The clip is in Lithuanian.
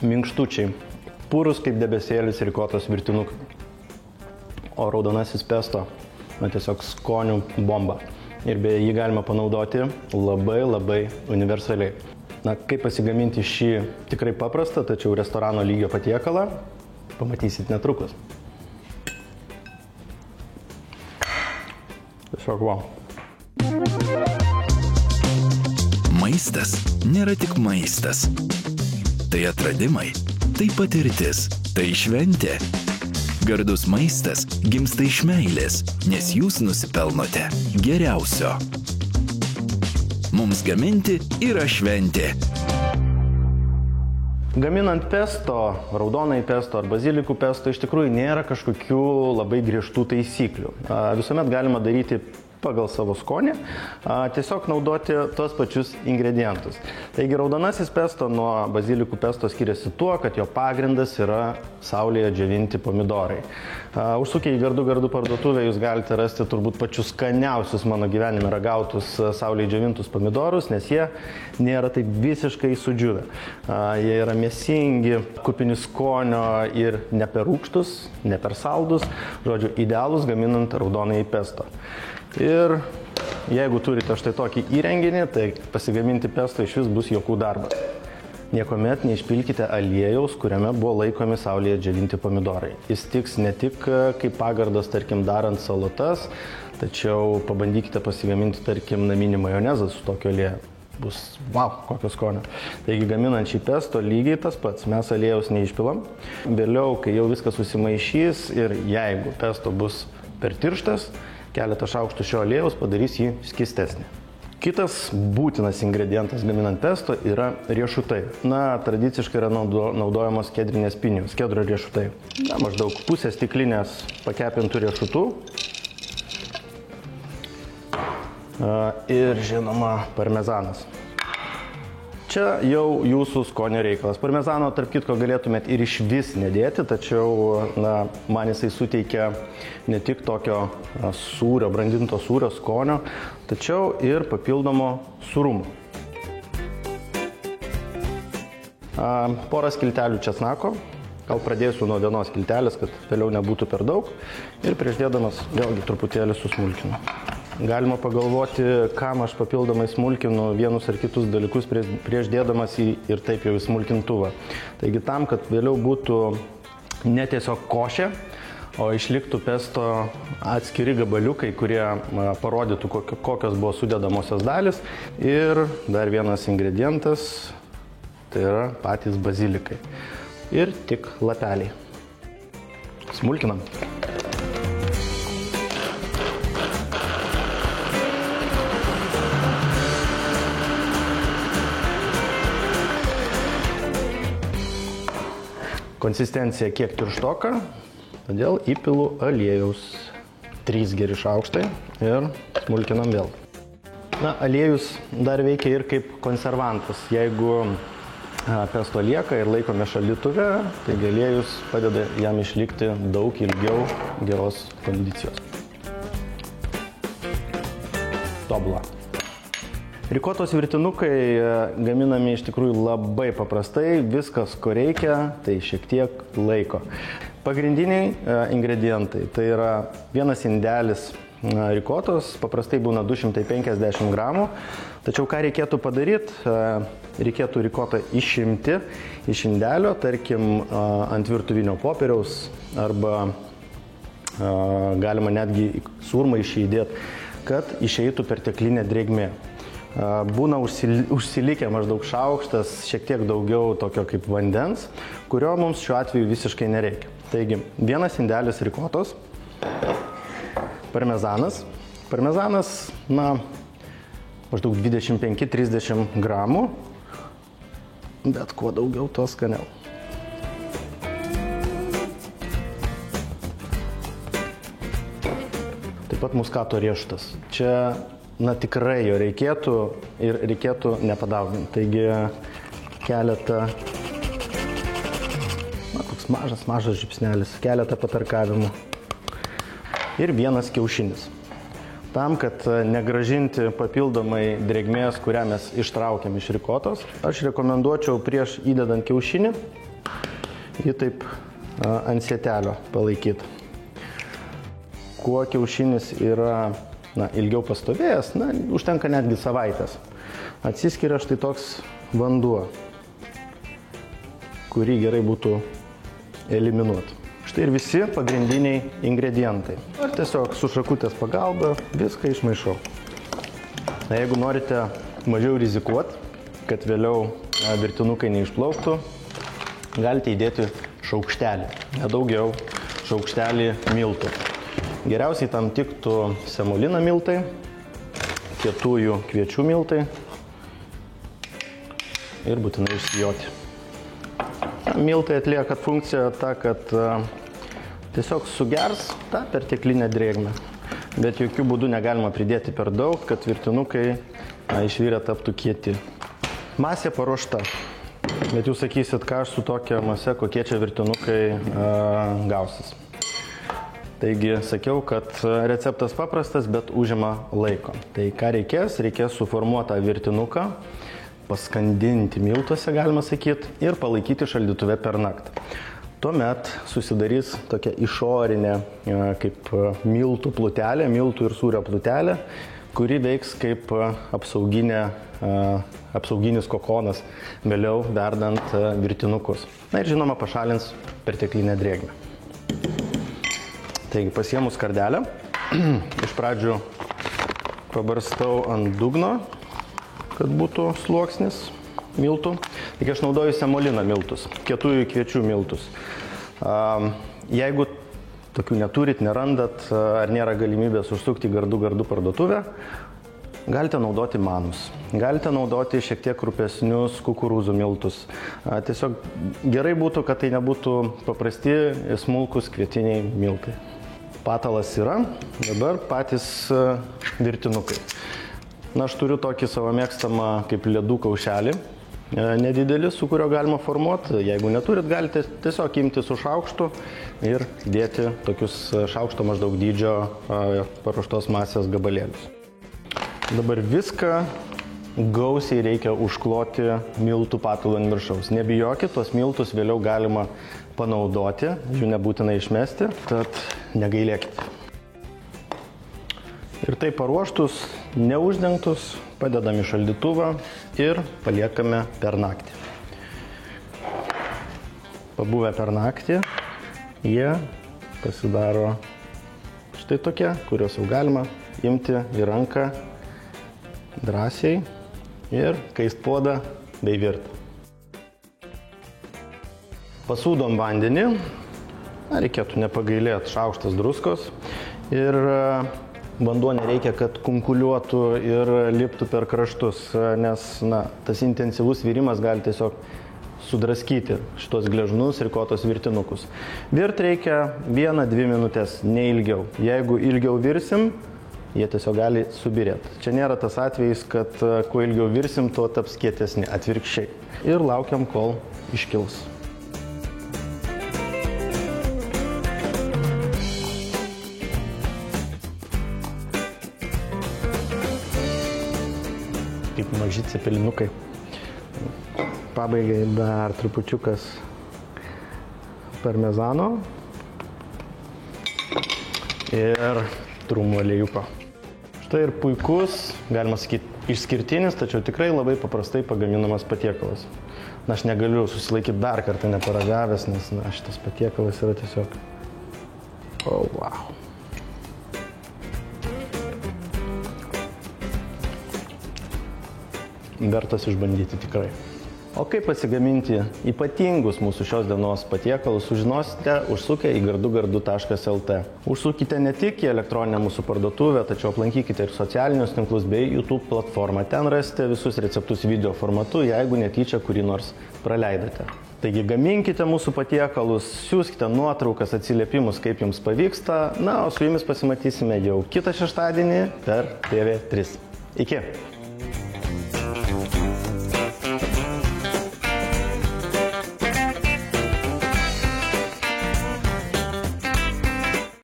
Minkštučiai. Purus kaip debesėlis rikotos virtinukai. O raudonasis pesto, tiesiog skonių bomba. Ir beje, jį galima panaudoti labai universaliai. Kaip pasigaminti šį tikrai paprastą, tačiau restorano lygio patiekalą, pamatysit netrukus. Tiesiog wow. Maistas nėra tik maistas. Tai atradimai, tai patirtis, tai šventė. Gardus maistas gimsta iš meilės, nes jūs nusipelnote geriausio. Mums gaminti yra šventė. Gaminant pesto, raudonai pesto ar bazilikų pesto, iš tikrųjų nėra kažkokių labai griežtų taisyklių. Visuomet galima daryti pagal savo skonį, tiesiog naudoti tos pačius ingredientus. Taigi raudonasis pesto nuo bazilikų pesto skiriasi tuo, kad jo pagrindas yra saulėje džiovinti pomidorai. Užsukę į gardų parduotuvę jūs galite rasti turbūt pačius skaniausius mano gyvenime ragautus saulėje džiovintus pomidorus, nes jie nėra taip visiškai sudžiūvę. Jie yra mėsingi, kupini skonio ir ne per rūgštus, ne per saldus, žodžiu, idealūs gaminant raudonąjį pesto. Ir jeigu turite štai tokį įrenginį, tai pasigaminti pesto iš vis bus jokų darbas. Niekuomet neišpilkite aliejaus, kuriame buvo laikomi saulėje džiovinti pomidorai. Jis tiks ne tik kaip pagardas, tarkim, darant salotas, tačiau pabandykite pasigaminti, tarkim, naminį majonezą su tokio alieju. Bus, wow, kokio skonio. Taigi, gaminant šį pesto lygiai tas pats. Mes aliejaus neišpilam. Vėliau, kai jau viskas susimaišys ir jeigu pesto bus per tirštas, keletą šaukštų šio aliejaus padarys jį skystesnį. Kitas būtinas ingredientas gaminant pesto yra riešutai. Tradiciškai yra naudojamos kedrinės pinijos, kedro riešutai. Maždaug pusę stiklinės pakepintų riešutų. Ir žinoma, parmezanas. Čia jau jūsų skonio reikalas. Parmezano, tarp kitko, galėtumėt ir iš vis nedėti, tačiau man jisai suteikia ne tik tokio sūrio, brandinto sūrio skonio, tačiau ir papildomo sūrumo. Porą skiltelių česnako. Gal pradėsiu nuo vienos skiltelės, kad vėliau nebūtų per daug. Ir prieš dėdamas vėlgi truputėlį susmulkinu. Galima pagalvoti, kam aš papildomai smulkinu vienus ar kitus dalykus prieš dėdamas ir taip jau į smulkintuvą. Taigi tam, kad vėliau būtų ne tiesiog košė, o išliktų pesto atskiri gabaliukai, kurie parodytų, kokios buvo sudedamosios dalis. Ir dar vienas ingredientas, tai yra patys bazilikai. Ir tik lapeliai. Smulkinam. Konsistencija kiek tirštoka, todėl įpilu aliejaus 3 geri šaukštai ir smulkinam vėl. Aliejus dar veikia ir kaip konservantas. Jeigu pesto lieka ir laikome šaldytuve, tai aliejus padeda jam išlikti daug ilgiau geros kondicijos. Tobula. Rikotos virtinukai gaminami iš tikrųjų labai paprastai, viskas, ko reikia, tai šiek tiek laiko. Pagrindiniai ingredientai, tai yra vienas indelis rikotos, paprastai būna 250 gramų, tačiau ką reikėtų padaryti, reikėtų rikotą išimti iš indelio, tarkim ant virtuvinio popieriaus arba galima netgi sūrmaišį įdėti, kad išeitų perteklinė drėgmė. Būna užsilikę maždaug šaukštas, šiek tiek daugiau tokio kaip vandens, kurio mums šiuo atveju visiškai nereikia. Taigi, vienas indelis rikotos, parmezanas. Parmezanas, maždaug 25-30 gramų, bet kuo daugiau, tuo skaniau. Taip pat muskato riešutas. Čia tikrai jo reikėtų ir reikėtų nepadauginti. Taigi keletą, toks mažas žipsnelis, keletą patarkavimų ir vienas kiaušinis. Tam, kad negražinti papildomai drėgmės, kurią mes ištraukiam iš rikotos, aš rekomenduočiau prieš įdedant kiaušinį jį taip ant sietelio palaikyti. Kuo kiaušinis yra ilgiau pastovėjęs, užtenka netgi savaitės. Atsiskiria štai toks vanduo, kurį gerai būtų eliminuoti. Štai ir visi pagrindiniai ingredientai. Ir tiesiog su šakutės pagalba viską išmaišau. Jeigu norite mažiau rizikuoti, kad vėliau virtinukai neišplauktų, galite įdėti šaukštelį, nedaugiau šaukštelį miltų. Geriausiai tam tiktų semolina miltai, kietųjų kviečių miltai ir būtinai išsijoti. Miltai atlieka funkciją tą, kad tiesiog sugers tą perteklinę drėgmę, bet jokių būdų negalima pridėti per daug, kad virtinukai išvirę taptų kieti. Masė paruošta, bet jūs sakysit, ką aš su tokia mase, kokie čia virtinukai gausis. Taigi sakiau, kad receptas paprastas, bet užima laiko. Tai ką reikės suformuotą virtinuką, paskandinti miltuose, galima sakyti, ir palaikyti šaldytuve per naktį. Tuomet susidarys tokia išorinė kaip miltų plutelė, miltų ir sūrio plutelė, kuri veiks kaip apsauginis kokonas vėliau verdant virtinukus. Ir žinoma, pašalins perteklinę drėgmę. Taigi pasiėmus skardelę, iš pradžių pabarstau ant dugno, kad būtų sluoksnis miltų. Tik aš naudoju semolina miltus, kietųjų kviečių miltus. Jeigu tokių neturit, nerandat ar nėra galimybės užsukti gardų parduotuvę, galite naudoti manus. Galite naudoti šiek tiek rupesnius kukurūzų miltus. Tiesiog gerai būtų, kad tai nebūtų paprasti smulkus kvietiniai miltai. Patalas yra, dabar patys virtinukai. Aš turiu tokį savo mėgstamą kaip ledų kaušelį, nedidelį, su kurio galima formuoti. Jeigu neturit, galite tiesiog imti su šaukštu ir dėti tokius šaukšto maždaug dydžio paruoštos masės gabalėlius. Dabar viską gausiai reikia užkloti miltų patalu ant viršaus. Nebijokit, tuos miltus vėliau galima panaudoti, jų nebūtina išmesti, tad negailėkit. Ir tai paruoštus, neuždengtus, padedam į šaldytuvą ir paliekame per naktį. Pabuvę per naktį, jie pasidaro štai tokie, kuriuos jau galima imti į ranką drąsiai ir kaist puodą bei virti. Pasūdom vandenį, reikėtų nepagailėti šaukštas druskos ir vanduo nereikia, kad kunkuliuotų ir liptų per kraštus, nes tas intensyvus virimas gali tiesiog sudraskyti šitos gležnus rikotos virtinukus. Virt reikia 1-2 minutės, ne ilgiau. Jeigu ilgiau virsim, jie tiesiog gali subirėti. Čia nėra tas atvejis, kad kuo ilgiau virsim, tuo taps kietesni, atvirkščiai. Ir laukiam, kol iškils. Kaip maži cepelinukai. Pabaigai dar trupučiukas parmezano ir trumų aliejupą. Štai ir puikus, galima sakyti, išskirtinis, tačiau tikrai labai paprastai pagaminamas patiekalas. Aš negaliu susilaikyti dar kartą neparagavęs, nes šitas patiekalas yra tiesiog... wow. Vertas išbandyti tikrai. O kaip pasigaminti ypatingus mūsų šios dienos patiekalus, sužinosite užsukę į gardugardu.lt. Užsukite ne tik į elektroninę mūsų parduotuvę, tačiau aplankykite ir socialinius tinklus bei YouTube platformą. Ten rasite visus receptus video formatu, jeigu netyčia kurį nors praleidote. Taigi gaminkite mūsų patiekalus, siųskite nuotraukas, atsiliepimus, kaip jums pavyksta. O su jumis pasimatysime jau kitą šeštadienį per TV3. Iki!